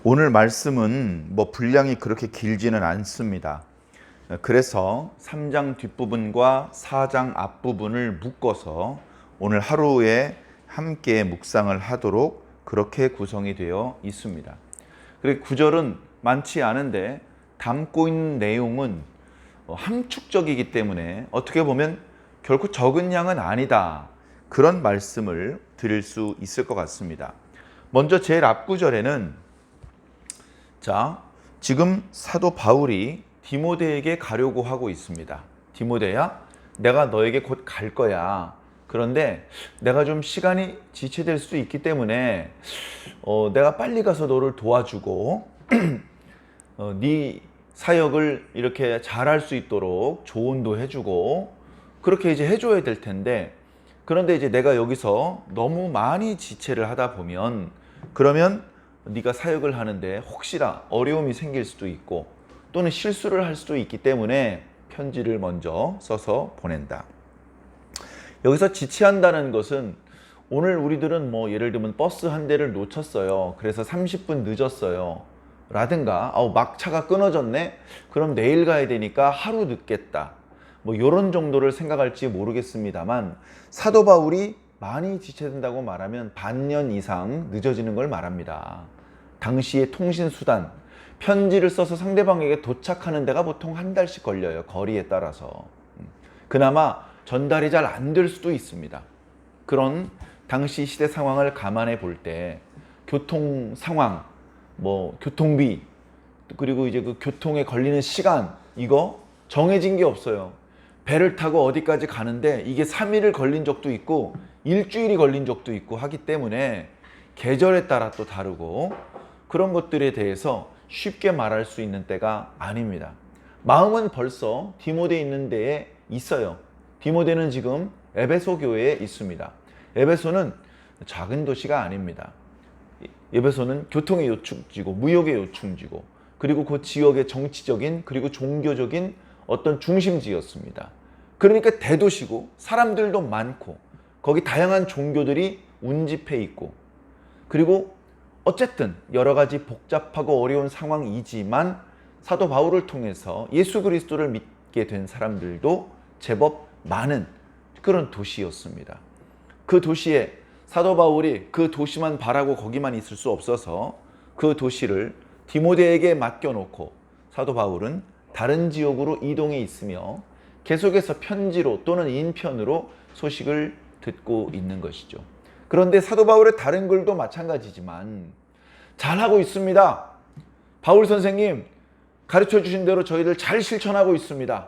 오늘 말씀은 분량이 그렇게 길지는 않습니다. 그래서 3장 뒷부분과 4장 앞부분을 묶어서 오늘 하루에 함께 묵상을 하도록 그렇게 구성이 되어 있습니다. 그리고 구절은 많지 않은데 담고 있는 내용은 함축적이기 때문에 어떻게 보면 결코 적은 양은 아니다, 그런 말씀을 드릴 수 있을 것 같습니다. 먼저 제일 앞구절에는 지금 사도 바울이 디모데에게 가려고 하고 있습니다. 디모데야, 내가 너에게 곧 갈 거야. 그런데 내가 좀 시간이 지체될 수 있기 때문에 내가 빨리 가서 너를 도와주고 네 사역을 이렇게 잘할 수 있도록 조언도 해주고 그렇게 이제 해줘야 될 텐데, 그런데 이제 내가 여기서 너무 많이 지체를 하다 보면 그러면 네가 사역을 하는데 혹시나 어려움이 생길 수도 있고 또는 실수를 할 수도 있기 때문에 편지를 먼저 써서 보낸다. 여기서 지체한다는 것은 오늘 우리들은 예를 들면 버스 한 대를 놓쳤어요. 그래서 30분 늦었어요. 라든가 막 차가 끊어졌네? 그럼 내일 가야 되니까 하루 늦겠다. 이런 정도를 생각할지 모르겠습니다만, 사도 바울이 많이 지체된다고 말하면 반년 이상 늦어지는 걸 말합니다. 당시의 통신수단, 편지를 써서 상대방에게 도착하는 데가 보통 한 달씩 걸려요. 거리에 따라서. 그나마 전달이 잘 안 될 수도 있습니다. 그런 당시 시대 상황을 감안해 볼 때 교통 상황, 교통비, 그리고 이제 그 교통에 걸리는 시간, 이거 정해진 게 없어요. 배를 타고 어디까지 가는데 이게 3일을 걸린 적도 있고 일주일이 걸린 적도 있고 하기 때문에 계절에 따라 또 다르고 그런 것들에 대해서 쉽게 말할 수 있는 때가 아닙니다. 마음은 벌써 디모데 있는 데에 있어요. 디모데는 지금 에베소 교회에 있습니다. 에베소는 작은 도시가 아닙니다. 에베소는 교통의 요충지고 무역의 요충지고 그리고 그 지역의 정치적인 그리고 종교적인 어떤 중심지였습니다. 그러니까 대도시고 사람들도 많고 거기 다양한 종교들이 운집해 있고, 그리고 어쨌든 여러 가지 복잡하고 어려운 상황이지만 사도 바울을 통해서 예수 그리스도를 믿게 된 사람들도 제법 많은 그런 도시였습니다. 그 도시에 사도 바울이 그 도시만 바라고 거기만 있을 수 없어서 그 도시를 디모데에게 맡겨놓고 사도 바울은 다른 지역으로 이동해 있으며 계속해서 편지로 또는 인편으로 소식을 듣고 있는 것이죠. 그런데 사도 바울의 다른 글도 마찬가지지만 잘하고 있습니다. 바울 선생님 가르쳐 주신 대로 저희들 잘 실천하고 있습니다.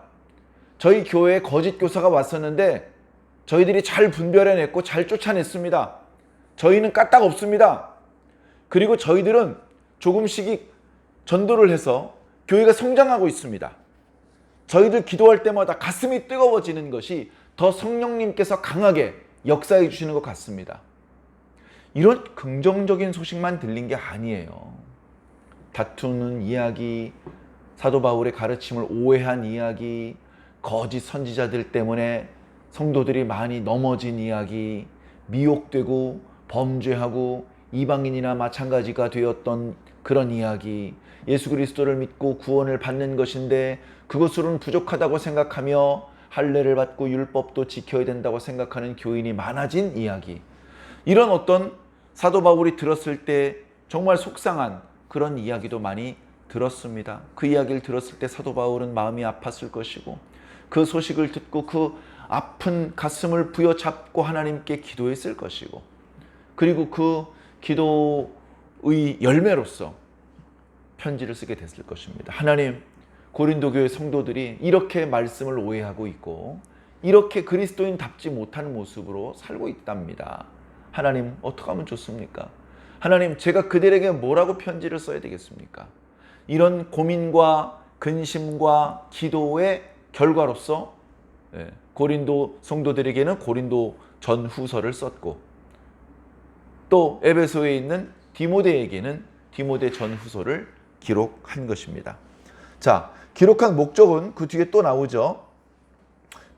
저희 교회에 거짓 교사가 왔었는데 저희들이 잘 분별해냈고 잘 쫓아냈습니다. 저희는 까딱 없습니다. 그리고 저희들은 조금씩 전도를 해서 교회가 성장하고 있습니다. 저희들 기도할 때마다 가슴이 뜨거워지는 것이 더 성령님께서 강하게 역사해 주시는 것 같습니다. 이런 긍정적인 소식만 들린 게 아니에요. 다투는 이야기, 사도 바울의 가르침을 오해한 이야기, 거짓 선지자들 때문에 성도들이 많이 넘어진 이야기, 미혹되고 범죄하고 이방인이나 마찬가지가 되었던 그런 이야기, 예수 그리스도를 믿고 구원을 받는 것인데 그것으로는 부족하다고 생각하며 할례를 받고 율법도 지켜야 된다고 생각하는 교인이 많아진 이야기, 이런 어떤 사도 바울이 들었을 때 정말 속상한 그런 이야기도 많이 들었습니다. 그 이야기를 들었을 때 사도 바울은 마음이 아팠을 것이고 그 소식을 듣고 그 아픈 가슴을 부여잡고 하나님께 기도했을 것이고, 그리고 그 기도의 열매로서 편지를 쓰게 됐을 것입니다. 하나님, 고린도 교회 성도들이 이렇게 말씀을 오해하고 있고 이렇게 그리스도인답지 못한 모습으로 살고 있답니다. 하나님, 어떻게 하면 좋습니까? 하나님, 제가 그들에게 뭐라고 편지를 써야 되겠습니까? 이런 고민과 근심과 기도의 결과로서 고린도 성도들에게는 고린도 전후서를 썼고, 또 에베소에 있는 디모데에게는 디모데 전후서를 기록한 것입니다. 자, 기록한 목적은 그 뒤에 또 나오죠.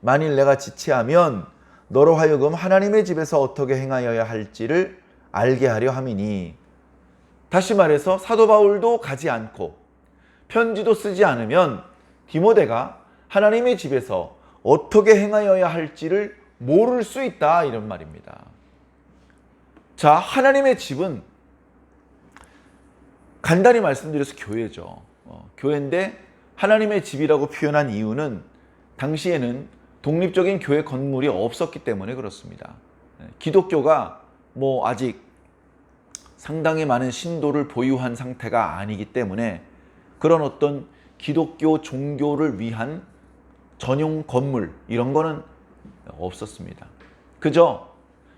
만일 내가 지체하면 너로 하여금 하나님의 집에서 어떻게 행하여야 할지를 알게 하려 함이니, 다시 말해서 사도 바울도 가지 않고 편지도 쓰지 않으면 디모데가 하나님의 집에서 어떻게 행하여야 할지를 모를 수 있다, 이런 말입니다. 자, 하나님의 집은 간단히 말씀드려서 교회죠. 교회인데 하나님의 집이라고 표현한 이유는 당시에는 독립적인 교회 건물이 없었기 때문에 그렇습니다. 기독교가 아직 상당히 많은 신도를 보유한 상태가 아니기 때문에 그런 어떤 기독교 종교를 위한 전용 건물 이런 거는 없었습니다. 그저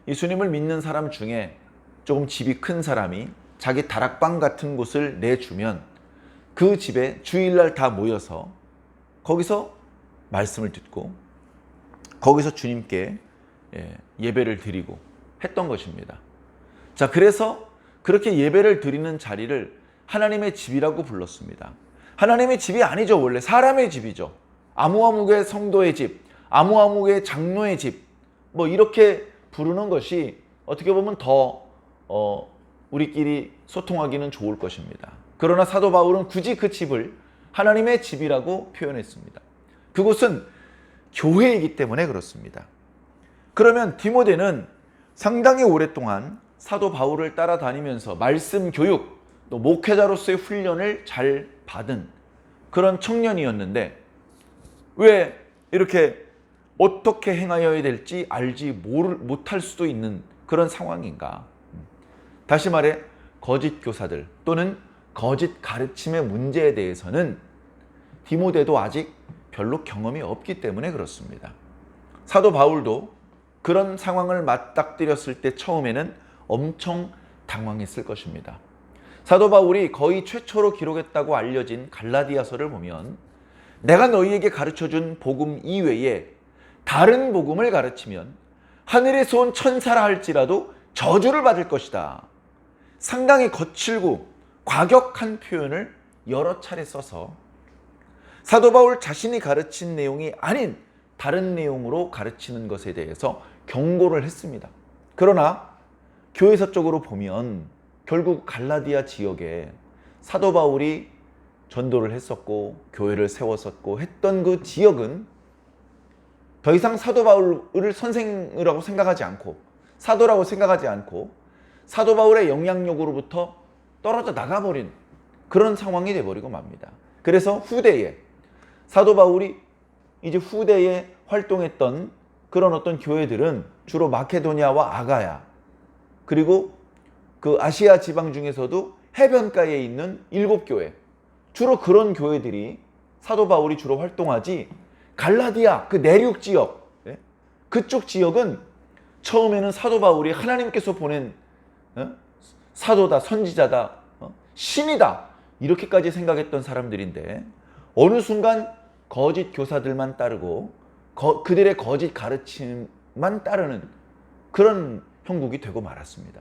예수님을 믿는 사람 중에 조금 집이 큰 사람이 자기 다락방 같은 곳을 내주면 그 집에 주일날 다 모여서 거기서 말씀을 듣고 거기서 주님께 예배를 드리고 했던 것입니다. 자, 그래서 그렇게 예배를 드리는 자리를 하나님의 집이라고 불렀습니다. 하나님의 집이 아니죠. 원래 사람의 집이죠. 아무아무개 성도의 집, 아무아무개 장로의 집, 이렇게 부르는 것이 어떻게 보면 더 우리끼리 소통하기는 좋을 것입니다. 그러나 사도 바울은 굳이 그 집을 하나님의 집이라고 표현했습니다. 그곳은 교회이기 때문에 그렇습니다. 그러면 디모데는 상당히 오랫동안 사도 바울을 따라다니면서 말씀 교육, 또 목회자로서의 훈련을 잘 받은 그런 청년이었는데 왜 이렇게 어떻게 행하여야 될지 알지 못할 수도 있는 그런 상황인가? 다시 말해 거짓 교사들 또는 거짓 가르침의 문제에 대해서는 디모데도 아직 별로 경험이 없기 때문에 그렇습니다. 사도 바울도 그런 상황을 맞닥뜨렸을 때 처음에는 엄청 당황했을 것입니다. 사도 바울이 거의 최초로 기록했다고 알려진 갈라디아서를 보면 내가 너희에게 가르쳐준 복음 이외에 다른 복음을 가르치면 하늘에서 온 천사라 할지라도 저주를 받을 것이다. 상당히 거칠고 과격한 표현을 여러 차례 써서 사도 바울 자신이 가르친 내용이 아닌 다른 내용으로 가르치는 것에 대해서 경고를 했습니다. 그러나 교회사 쪽으로 보면 결국 갈라디아 지역에 사도 바울이 전도를 했었고 교회를 세웠었고 했던 그 지역은 더 이상 사도 바울을 선생이라고 생각하지 않고 사도라고 생각하지 않고 사도 바울의 영향력으로부터 떨어져 나가버린 그런 상황이 돼버리고 맙니다. 그래서 후대에 사도 바울이 이제 후대에 활동했던 그런 어떤 교회들은 주로 마케도니아와 아가야 그리고 그 아시아 지방 중에서도 해변가에 있는 7교회 주로 그런 교회들이 사도 바울이 주로 활동하지 갈라디아 그 내륙 지역 그쪽 지역은 처음에는 사도 바울이 하나님께서 보낸 사도다 선지자다 신이다 이렇게까지 생각했던 사람들인데 어느 순간 거짓 교사들만 따르고 그들의 거짓 가르침만 따르는 그런 형국이 되고 말았습니다.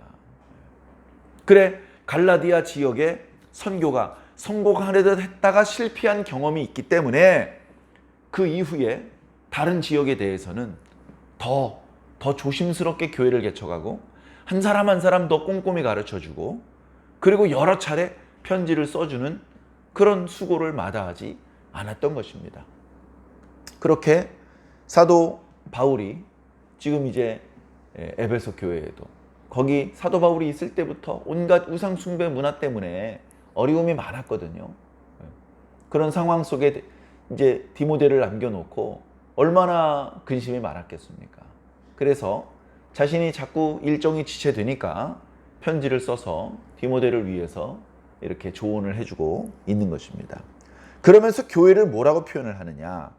그래 갈라디아 지역의 선교가 성공하려다 했다가 실패한 경험이 있기 때문에 그 이후에 다른 지역에 대해서는 더 조심스럽게 교회를 개척하고 한 사람 한 사람 더 꼼꼼히 가르쳐주고 그리고 여러 차례 편지를 써주는 그런 수고를 마다하지 않았던 것입니다. 그렇게 사도 바울이 지금 이제 에베소 교회에도 거기 사도 바울이 있을 때부터 온갖 우상 숭배 문화 때문에 어려움이 많았거든요. 그런 상황 속에 이제 디모데를 남겨놓고 얼마나 근심이 많았겠습니까? 그래서 자신이 자꾸 일정이 지체되니까 편지를 써서 디모데를 위해서 이렇게 조언을 해주고 있는 것입니다. 그러면서 교회를 뭐라고 표현을 하느냐?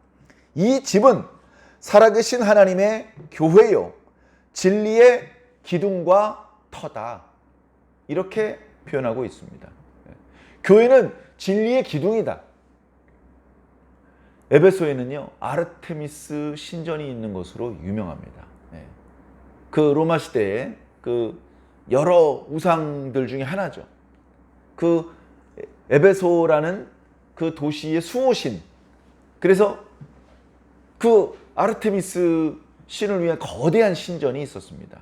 이 집은 살아계신 하나님의 교회요 진리의 기둥과 터다 이렇게 표현하고 있습니다. 교회는 진리의 기둥이다. 에베소에는요 아르테미스 신전이 있는 것으로 유명합니다. 그 로마 시대에 그 여러 우상들 중에 하나죠. 그 에베소라는 그 도시의 수호신. 그래서 그 아르테미스 신을 위한 거대한 신전이 있었습니다.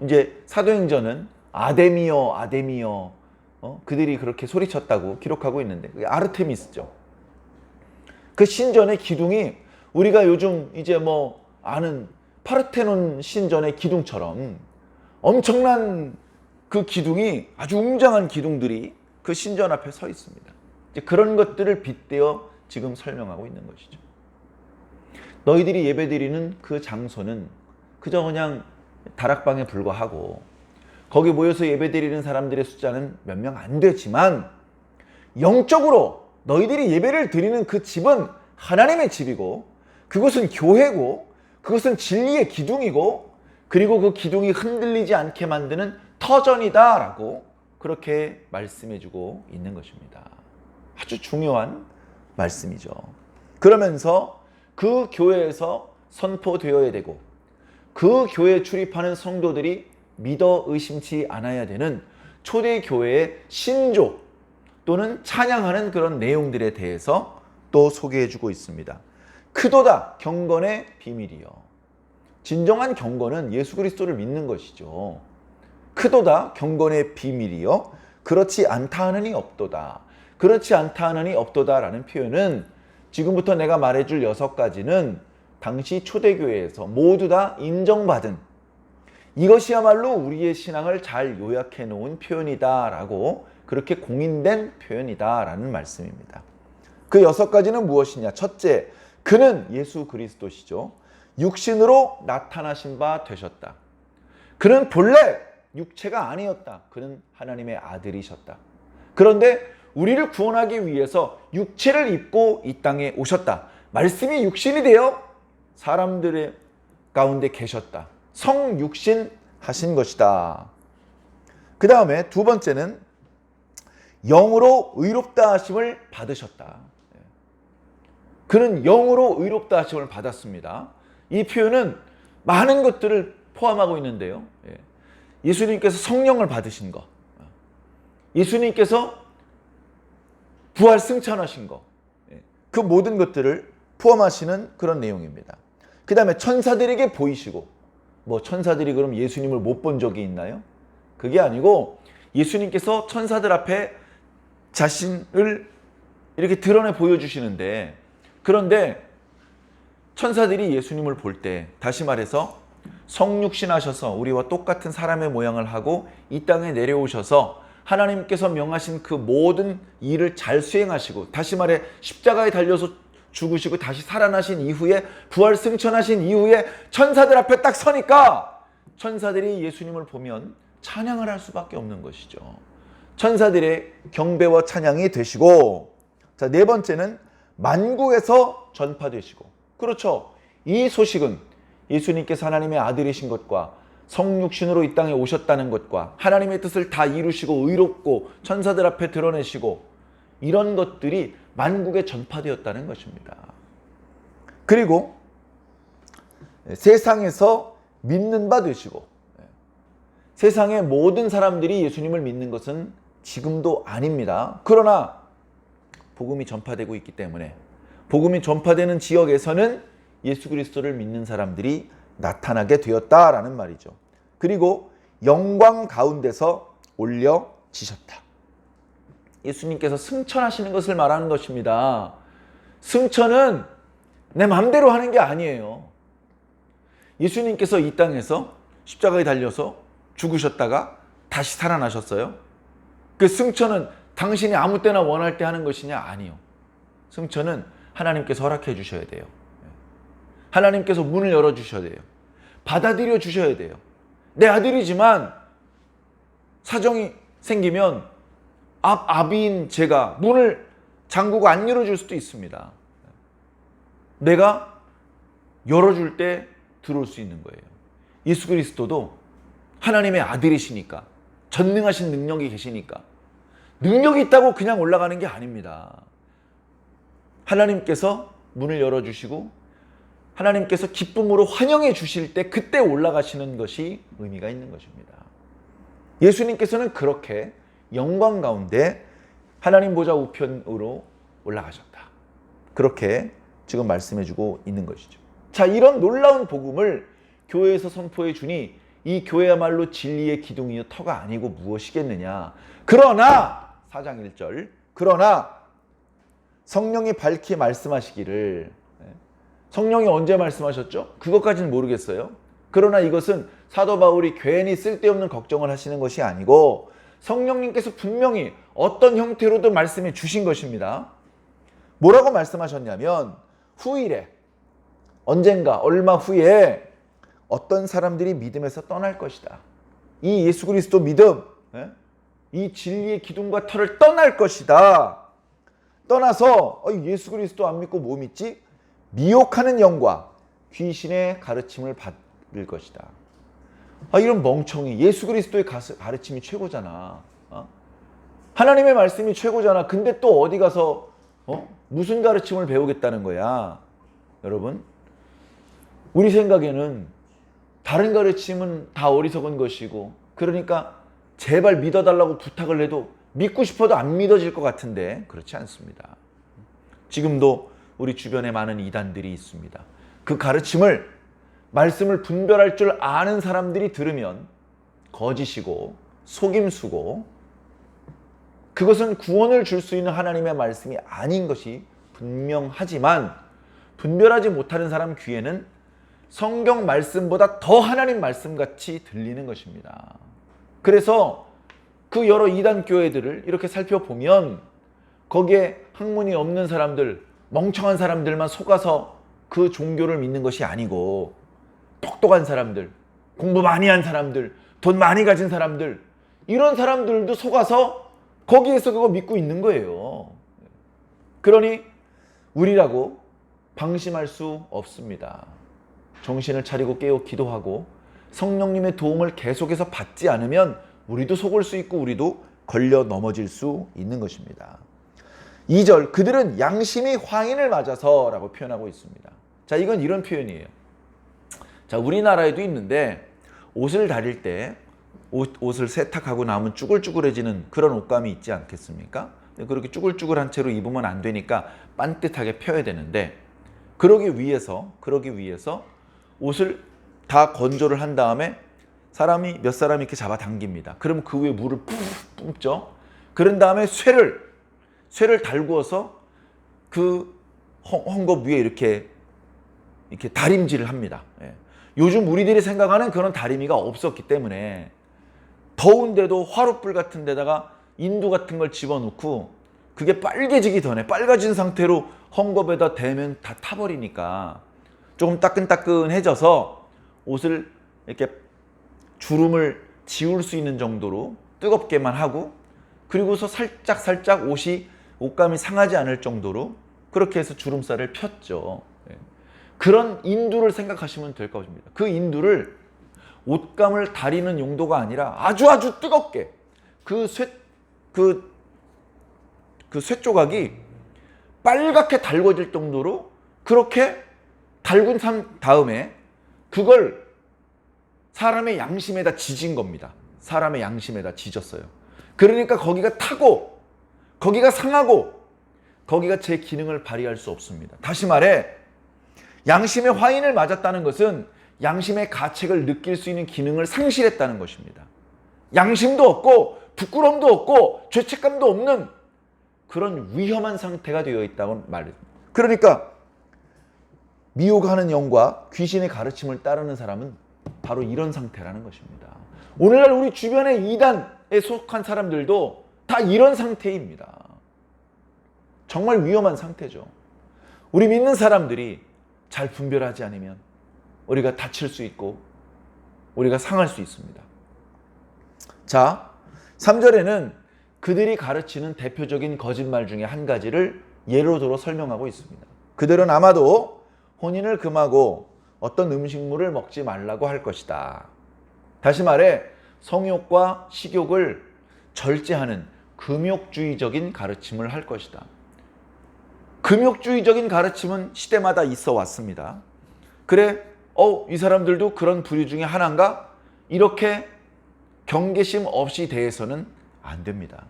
이제 사도행전은 아데미어, 아데미어. 그들이 그렇게 소리쳤다고 기록하고 있는데 그게 아르테미스죠. 그 신전의 기둥이 우리가 요즘 이제 뭐 아는 파르테논 신전의 기둥처럼 엄청난 그 기둥이 아주 웅장한 기둥들이 그 신전 앞에 서 있습니다. 이제 그런 것들을 빗대어 지금 설명하고 있는 것이죠. 너희들이 예배드리는 그 장소는 그저 그냥 다락방에 불과하고 거기 모여서 예배드리는 사람들의 숫자는 몇 명 안 되지만 영적으로 너희들이 예배를 드리는 그 집은 하나님의 집이고 그것은 교회고 그것은 진리의 기둥이고 그리고 그 기둥이 흔들리지 않게 만드는 터전이다 라고 그렇게 말씀해주고 있는 것입니다. 아주 중요한 말씀이죠. 그러면서 그 교회에서 선포되어야 되고 그 교회에 출입하는 성도들이 믿어 의심치 않아야 되는 초대교회의 신조 또는 찬양하는 그런 내용들에 대해서 또 소개해주고 있습니다. 크도다 경건의 비밀이요. 진정한 경건은 예수 그리스도를 믿는 것이죠. 크도다 경건의 비밀이요. 그렇지 않다 하느니 없도다. 그렇지 않다 하느니 없도다라는 표현은 지금부터 내가 말해줄 6가지는 당시 초대교회에서 모두 다 인정받은 이것이야말로 우리의 신앙을 잘 요약해 놓은 표현이다라고 그렇게 공인된 표현이다라는 말씀입니다. 그 6가지는 무엇이냐? 첫째, 그는 예수 그리스도시죠. 육신으로 나타나신 바 되셨다. 그는 본래 육체가 아니었다. 그는 하나님의 아들이셨다. 그런데 우리를 구원하기 위해서 육체를 입고 이 땅에 오셨다. 말씀이 육신이 되어 사람들의 가운데 계셨다. 성육신 하신 것이다. 그 다음에 두 번째는 영으로 의롭다 하심을 받으셨다. 그는 영으로 의롭다 하심을 받았습니다. 이 표현은 많은 것들을 포함하고 있는데요. 예수님께서 성령을 받으신 것, 예수님께서 부활 승천하신 것, 그 모든 것들을 포함하시는 그런 내용입니다. 그 다음에 천사들에게 보이시고, 뭐 천사들이 그럼 예수님을 못 본 적이 있나요? 그게 아니고 예수님께서 천사들 앞에 자신을 이렇게 드러내 보여주시는데, 그런데 천사들이 예수님을 볼 때, 다시 말해서 성육신하셔서 우리와 똑같은 사람의 모양을 하고 이 땅에 내려오셔서 하나님께서 명하신 그 모든 일을 잘 수행하시고, 다시 말해 십자가에 달려서 죽으시고 다시 살아나신 이후에 부활 승천하신 이후에 천사들 앞에 딱 서니까 천사들이 예수님을 보면 찬양을 할 수밖에 없는 것이죠. 천사들의 경배와 찬양이 되시고, 자, 네 번째는 만국에서 전파되시고, 그렇죠. 이 소식은 예수님께서 하나님의 아들이신 것과 성육신으로 이 땅에 오셨다는 것과 하나님의 뜻을 다 이루시고 의롭고 천사들 앞에 드러내시고 이런 것들이 만국에 전파되었다는 것입니다. 그리고 세상에서 믿는 바 되시고, 세상의 모든 사람들이 예수님을 믿는 것은 지금도 아닙니다. 그러나 복음이 전파되고 있기 때문에 복음이 전파되는 지역에서는 예수 그리스도를 믿는 사람들이 나타나게 되었다라는 말이죠. 그리고 영광 가운데서 올려지셨다. 예수님께서 승천하시는 것을 말하는 것입니다. 승천은 내 마음대로 하는 게 아니에요. 예수님께서 이 땅에서 십자가에 달려서 죽으셨다가 다시 살아나셨어요. 그 승천은 당신이 아무 때나 원할 때 하는 것이냐? 아니요. 승천은 하나님께서 허락해 주셔야 돼요. 하나님께서 문을 열어주셔야 돼요. 받아들여 주셔야 돼요. 내 아들이지만 사정이 생기면 아비인 제가 문을 잠그고 안 열어줄 수도 있습니다. 내가 열어줄 때 들어올 수 있는 거예요. 예수 그리스도도 하나님의 아들이시니까, 전능하신 능력이 계시니까, 능력이 있다고 그냥 올라가는 게 아닙니다. 하나님께서 문을 열어주시고 하나님께서 기쁨으로 환영해 주실 때 그때 올라가시는 것이 의미가 있는 것입니다. 예수님께서는 그렇게 영광 가운데 하나님 보좌 우편으로 올라가셨다. 그렇게 지금 말씀해 주고 있는 것이죠. 자, 이런 놀라운 복음을 교회에서 선포해 주니 이 교회야말로 진리의 기둥이요 터가 아니고 무엇이겠느냐. 그러나 4장 1절 그러나 성령이 밝히 말씀하시기를, 성령이 언제 말씀하셨죠? 그것까지는 모르겠어요. 그러나 이것은 사도 바울이 괜히 쓸데없는 걱정을 하시는 것이 아니고 성령님께서 분명히 어떤 형태로든 말씀해 주신 것입니다. 뭐라고 말씀하셨냐면 후일에, 언젠가 얼마 후에 어떤 사람들이 믿음에서 떠날 것이다. 이 예수 그리스도 믿음, 이 진리의 기둥과 터를 떠날 것이다. 떠나서 예수 그리스도 안 믿고 뭐 믿지? 미혹하는 영과 귀신의 가르침을 받을 것이다. 이런 멍청이, 예수 그리스도의 가르침이 최고잖아. 하나님의 말씀이 최고잖아. 근데 또 어디 가서 무슨 가르침을 배우겠다는 거야. 여러분, 우리 생각에는 다른 가르침은 다 어리석은 것이고, 그러니까 제발 믿어달라고 부탁을 해도 믿고 싶어도 안 믿어질 것 같은데 그렇지 않습니다. 지금도 우리 주변에 많은 이단들이 있습니다. 그 가르침을, 말씀을 분별할 줄 아는 사람들이 들으면 거짓이고 속임수고 그것은 구원을 줄 수 있는 하나님의 말씀이 아닌 것이 분명하지만, 분별하지 못하는 사람 귀에는 성경 말씀보다 더 하나님 말씀같이 들리는 것입니다. 그래서 그 여러 이단 교회들을 이렇게 살펴보면 거기에 학문이 없는 사람들, 멍청한 사람들만 속아서 그 종교를 믿는 것이 아니고 똑똑한 사람들, 공부 많이 한 사람들, 돈 많이 가진 사람들, 이런 사람들도 속아서 거기에서 그거 믿고 있는 거예요. 그러니 우리라고 방심할 수 없습니다. 정신을 차리고 깨어 기도하고 성령님의 도움을 계속해서 받지 않으면 우리도 속을 수 있고 우리도 걸려 넘어질 수 있는 것입니다. 2절, 그들은 양심이 화인을 맞아서 라고 표현하고 있습니다. 자, 이건 이런 표현이에요. 자, 우리나라에도 있는데 옷을 다릴 때 옷을 세탁하고 나면 쭈글쭈글해지는 그런 옷감이 있지 않겠습니까? 그렇게 쭈글쭈글한 채로 입으면 안 되니까 반듯하게 펴야 되는데, 그러기 위해서 옷을 다 건조를 한 다음에 몇 사람이 이렇게 잡아 당깁니다. 그럼 그 위에 물을 푹 뿜죠. 그런 다음에 쇠를 달구어서 그 헝겊 위에 이렇게 다림질을 합니다. 요즘 우리들이 생각하는 그런 다리미가 없었기 때문에 더운데도 화롯불 같은 데다가 인두 같은 걸 집어넣고 그게 빨개지기 전에, 빨개진 상태로 헝겊에다 대면 다 타버리니까 조금 따끈따끈해져서 옷을 이렇게 주름을 지울 수 있는 정도로 뜨겁게만 하고, 그리고서 살짝 옷감이 상하지 않을 정도로 그렇게 해서 주름살을 폈죠. 그런 인두를 생각하시면 될 것입니다. 그 인두를 옷감을 다리는 용도가 아니라 아주 뜨겁게 그 쇠 조각이 빨갛게 달궈질 정도로 그렇게 달군 다음에 그걸 사람의 양심에다 지진 겁니다. 사람의 양심에다 지졌어요. 그러니까 거기가 타고 거기가 상하고 거기가 제 기능을 발휘할 수 없습니다. 다시 말해, 양심의 화인을 맞았다는 것은 양심의 가책을 느낄 수 있는 기능을 상실했다는 것입니다. 양심도 없고 부끄러움도 없고 죄책감도 없는 그런 위험한 상태가 되어 있다고 말해요. 그러니까 미혹하는 영과 귀신의 가르침을 따르는 사람은 바로 이런 상태라는 것입니다. 오늘날 우리 주변의 이단에 속한 사람들도 다 이런 상태입니다. 정말 위험한 상태죠. 우리 믿는 사람들이 잘 분별하지 않으면 우리가 다칠 수 있고 우리가 상할 수 있습니다. 자, 3절에는 그들이 가르치는 대표적인 거짓말 중에 한 가지를 예로 들어 설명하고 있습니다. 그들은 아마도 혼인을 금하고 어떤 음식물을 먹지 말라고 할 것이다. 다시 말해 성욕과 식욕을 절제하는 금욕주의적인 가르침을 할 것이다. 금욕주의적인 가르침은 시대마다 있어 왔습니다. 그래, 이 사람들도 그런 부류 중에 하나인가? 이렇게 경계심 없이 대해서는 안 됩니다.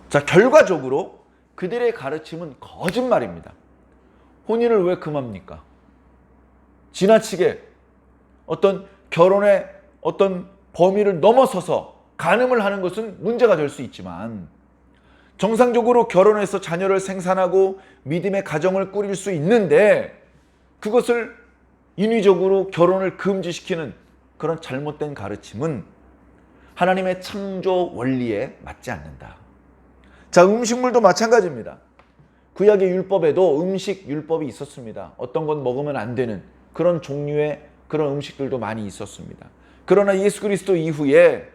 자, 결과적으로 그들의 가르침은 거짓말입니다. 혼인을 왜 금합니까? 지나치게 어떤 결혼의 어떤 범위를 넘어서서 간음을 하는 것은 문제가 될 수 있지만 정상적으로 결혼해서 자녀를 생산하고 믿음의 가정을 꾸릴 수 있는데 그것을 인위적으로 결혼을 금지시키는 그런 잘못된 가르침은 하나님의 창조 원리에 맞지 않는다. 자, 음식물도 마찬가지입니다. 구약의 율법에도 음식 율법이 있었습니다. 어떤 건 먹으면 안 되는 그런 종류의 그런 음식들도 많이 있었습니다. 그러나 예수 그리스도 이후에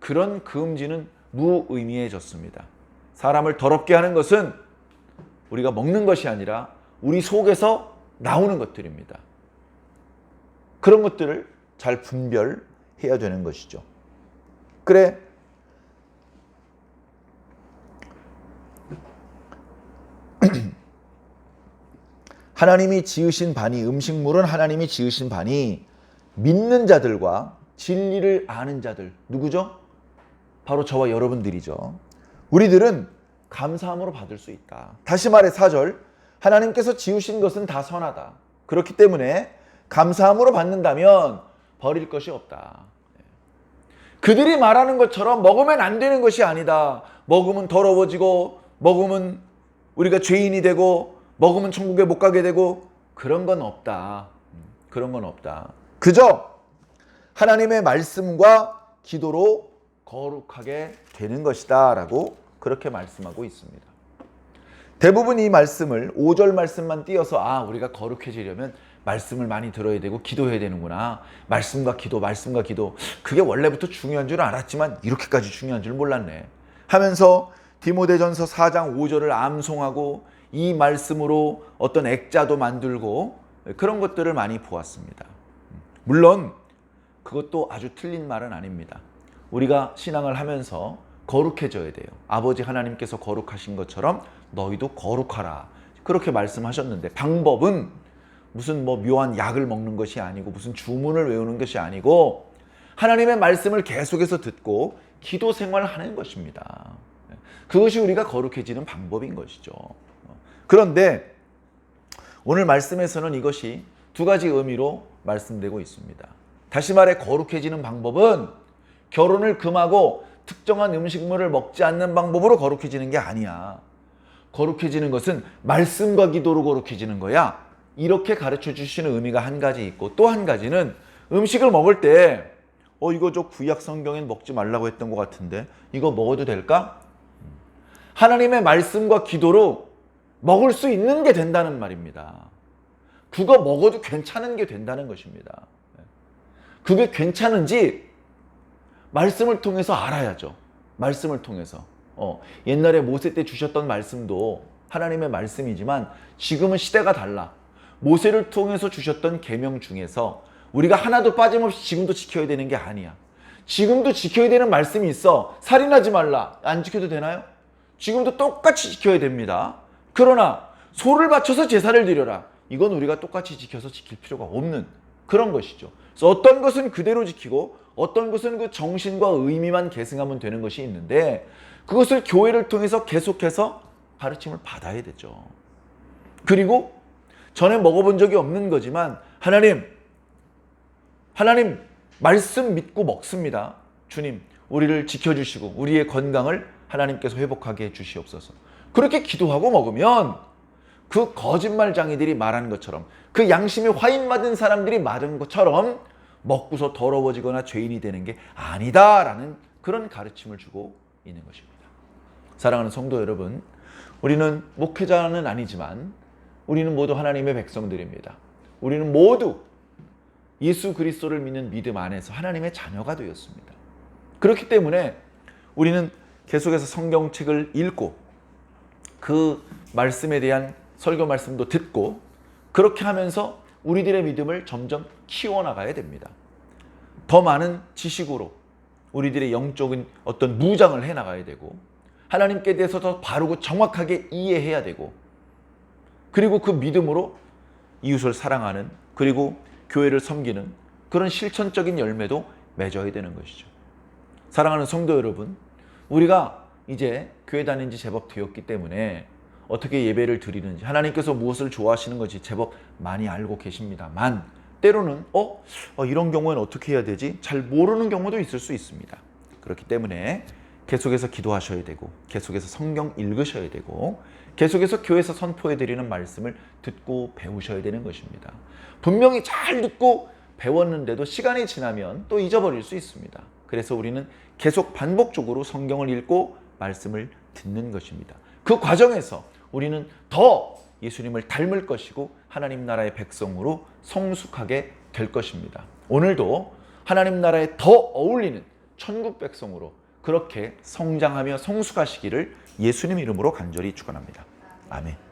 그런 금지는 무의미해졌습니다. 사람을 더럽게 하는 것은 우리가 먹는 것이 아니라 우리 속에서 나오는 것들입니다. 그런 것들을 잘 분별해야 되는 것이죠. 그래, 하나님이 지으신 반이, 음식물은 하나님이 지으신 반이 믿는 자들과 진리를 아는 자들, 누구죠? 바로 저와 여러분들이죠. 우리들은 감사함으로 받을 수 있다. 다시 말해 4절, 하나님께서 지으신 것은 다 선하다. 그렇기 때문에 감사함으로 받는다면 버릴 것이 없다. 그들이 말하는 것처럼 먹으면 안 되는 것이 아니다. 먹으면 더러워지고, 먹으면 우리가 죄인이 되고, 먹으면 천국에 못 가게 되고, 그런 건 없다. 그런 건 없다. 그저 하나님의 말씀과 기도로 거룩하게 되는 것이다 라고 그렇게 말씀하고 있습니다. 대부분 이 말씀을 5절 말씀만 띄어서 우리가 거룩해지려면 말씀을 많이 들어야 되고 기도해야 되는구나. 말씀과 기도, 말씀과 기도. 그게 원래부터 중요한 줄 알았지만 이렇게까지 중요한 줄 몰랐네. 하면서 디모데전서 4장 5절을 암송하고 이 말씀으로 어떤 액자도 만들고 그런 것들을 많이 보았습니다. 물론 그것도 아주 틀린 말은 아닙니다. 우리가 신앙을 하면서 거룩해져야 돼요. 아버지 하나님께서 거룩하신 것처럼 너희도 거룩하라. 그렇게 말씀하셨는데 방법은 무슨 묘한 약을 먹는 것이 아니고 무슨 주문을 외우는 것이 아니고 하나님의 말씀을 계속해서 듣고 기도 생활을 하는 것입니다. 그것이 우리가 거룩해지는 방법인 것이죠. 그런데 오늘 말씀에서는 이것이 두 가지 의미로 말씀되고 있습니다. 다시 말해 거룩해지는 방법은 결혼을 금하고 특정한 음식물을 먹지 않는 방법으로 거룩해지는 게 아니야. 거룩해지는 것은 말씀과 기도로 거룩해지는 거야. 이렇게 가르쳐 주시는 의미가 한 가지 있고 또 한 가지는 음식을 먹을 때 이거 저 구약 성경엔 먹지 말라고 했던 것 같은데 이거 먹어도 될까? 하나님의 말씀과 기도로 먹을 수 있는 게 된다는 말입니다. 그거 먹어도 괜찮은 게 된다는 것입니다. 그게 괜찮은지 말씀을 통해서 알아야죠. 말씀을 통해서. 옛날에 모세 때 주셨던 말씀도 하나님의 말씀이지만 지금은 시대가 달라. 모세를 통해서 주셨던 계명 중에서 우리가 하나도 빠짐없이 지금도 지켜야 되는 게 아니야. 지금도 지켜야 되는 말씀이 있어. 살인하지 말라. 안 지켜도 되나요? 지금도 똑같이 지켜야 됩니다. 그러나 소를 바쳐서 제사를 드려라. 이건 우리가 똑같이 지켜서 지킬 필요가 없는 그런 것이죠. 그래서 어떤 것은 그대로 지키고 어떤 것은 그 정신과 의미만 계승하면 되는 것이 있는데 그것을 교회를 통해서 계속해서 가르침을 받아야 되죠. 그리고 전에 먹어본 적이 없는 거지만 하나님 말씀 믿고 먹습니다. 주님 우리를 지켜주시고 우리의 건강을 하나님께서 회복하게 해주시옵소서. 그렇게 기도하고 먹으면 그 거짓말장이들이 말하는 것처럼 그 양심이 화인맞은 사람들이 말한 것처럼 먹고서 더러워지거나 죄인이 되는 게 아니다라는 그런 가르침을 주고 있는 것입니다. 사랑하는 성도 여러분, 우리는 목회자는 아니지만 우리는 모두 하나님의 백성들입니다. 우리는 모두 예수 그리스도를 믿는 믿음 안에서 하나님의 자녀가 되었습니다. 그렇기 때문에 우리는 계속해서 성경책을 읽고 그 말씀에 대한 설교 말씀도 듣고 그렇게 하면서 우리들의 믿음을 점점 키워나가야 됩니다. 더 많은 지식으로 우리들의 영적인 어떤 무장을 해나가야 되고 하나님께 대해서 더 바르고 정확하게 이해해야 되고 그리고 그 믿음으로 이웃을 사랑하는 그리고 교회를 섬기는 그런 실천적인 열매도 맺어야 되는 것이죠. 사랑하는 성도 여러분, 우리가 이제 교회 다닌 지 제법 되었기 때문에 어떻게 예배를 드리는지 하나님께서 무엇을 좋아하시는 것이 제법 많이 알고 계십니다만 때로는 이런 경우에는 어떻게 해야 되지? 잘 모르는 경우도 있을 수 있습니다. 그렇기 때문에 계속해서 기도하셔야 되고, 계속해서 성경 읽으셔야 되고, 계속해서 교회에서 선포해드리는 말씀을 듣고 배우셔야 되는 것입니다. 분명히 잘 듣고 배웠는데도 시간이 지나면 또 잊어버릴 수 있습니다. 그래서 우리는 계속 반복적으로 성경을 읽고 말씀을 듣는 것입니다. 그 과정에서 우리는 더 예수님을 닮을 것이고 하나님 나라의 백성으로 성숙하게 될 것입니다. 오늘도 하나님 나라에 더 어울리는 천국 백성으로 그렇게 성장하며 성숙하시기를 예수님 이름으로 간절히 축원합니다. 아멘.